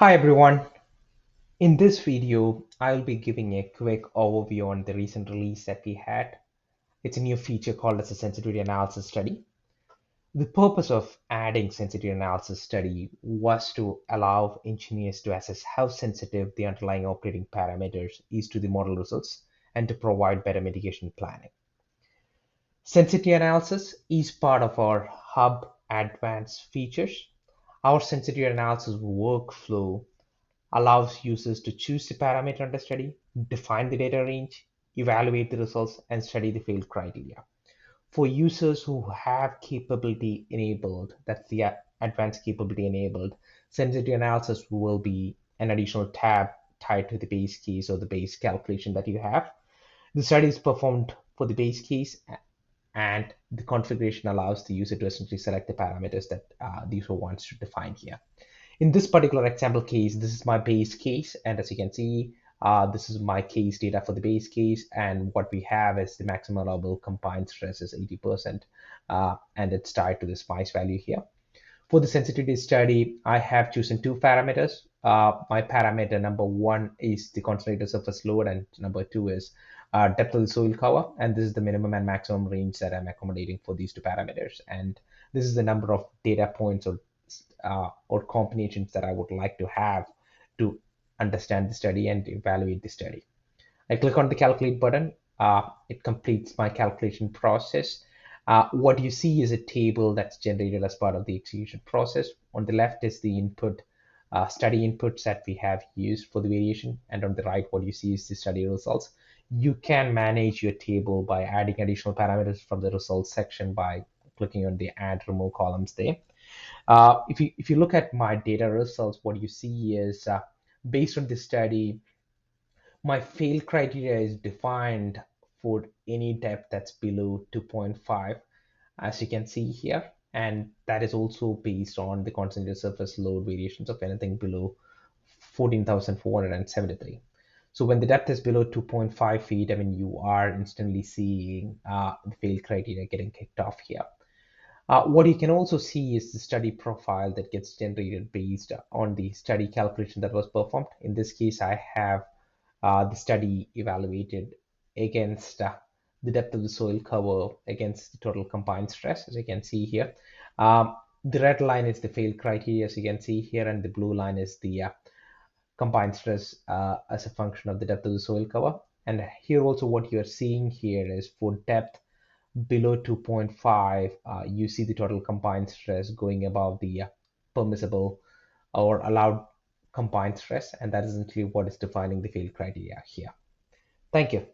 Hi everyone. In this video, I'll be giving a quick overview on the recent release that we had. It's a new feature called as a sensitivity analysis study. The purpose of adding sensitivity analysis study was to allow engineers to assess how sensitive the underlying operating parameters is to the model results and to provide better mitigation planning. Sensitivity analysis is part of our Hub advanced features. Our sensitivity analysis workflow allows users to choose the parameter under study, define the data range, evaluate the results, and study the failed criteria. For users who have capability enabled, that's the advanced capability enabled, sensitivity analysis will be an additional tab tied to the base case or the base calculation that you have. The study is performed for the base case, and the configuration allows the user to essentially select the parameters that the user wants to define here. In this particular example case, this is my base case, and as you can see, this is my case data for the base case, and what we have is the maximum allowable combined stress is 80%, and it's tied to the spice value here. For the sensitivity study, I have chosen two parameters. My parameter number one is the concentrated surface load, and number two is depth of the soil cover, and this is the minimum and maximum range that I'm accommodating for these two parameters. And this is the number of data points or combinations that I would like to have to understand the study and evaluate the study. I click on the calculate button. It completes my calculation process. What you see is a table that's generated as part of the execution process. On the left is the input, study inputs that we have used for the variation. And on the right, what you see is the study results. You can manage your table by adding additional parameters from the results section by clicking on the add remove columns there. If you look at my data results, what you see is based on this study, my fail criteria is defined for any depth that's below 2.5, as you can see here, and that is also based on the concentrated surface load variations of anything below 14,473. So when the depth is below 2.5 feet, I mean, you are instantly seeing the fail criteria getting kicked off here. What you can also see is the study profile that gets generated based on the study calculation that was performed. In this case, I have the study evaluated against the depth of the soil cover against the total combined stress, as you can see here. The red line is the fail criteria, as you can see here, and the blue line is the combined stress as a function of the depth of the soil cover. And here also what you're seeing here is for depth below 2.5, you see the total combined stress going above the permissible or allowed combined stress, and that is essentially what is defining the fail criteria here. Thank you.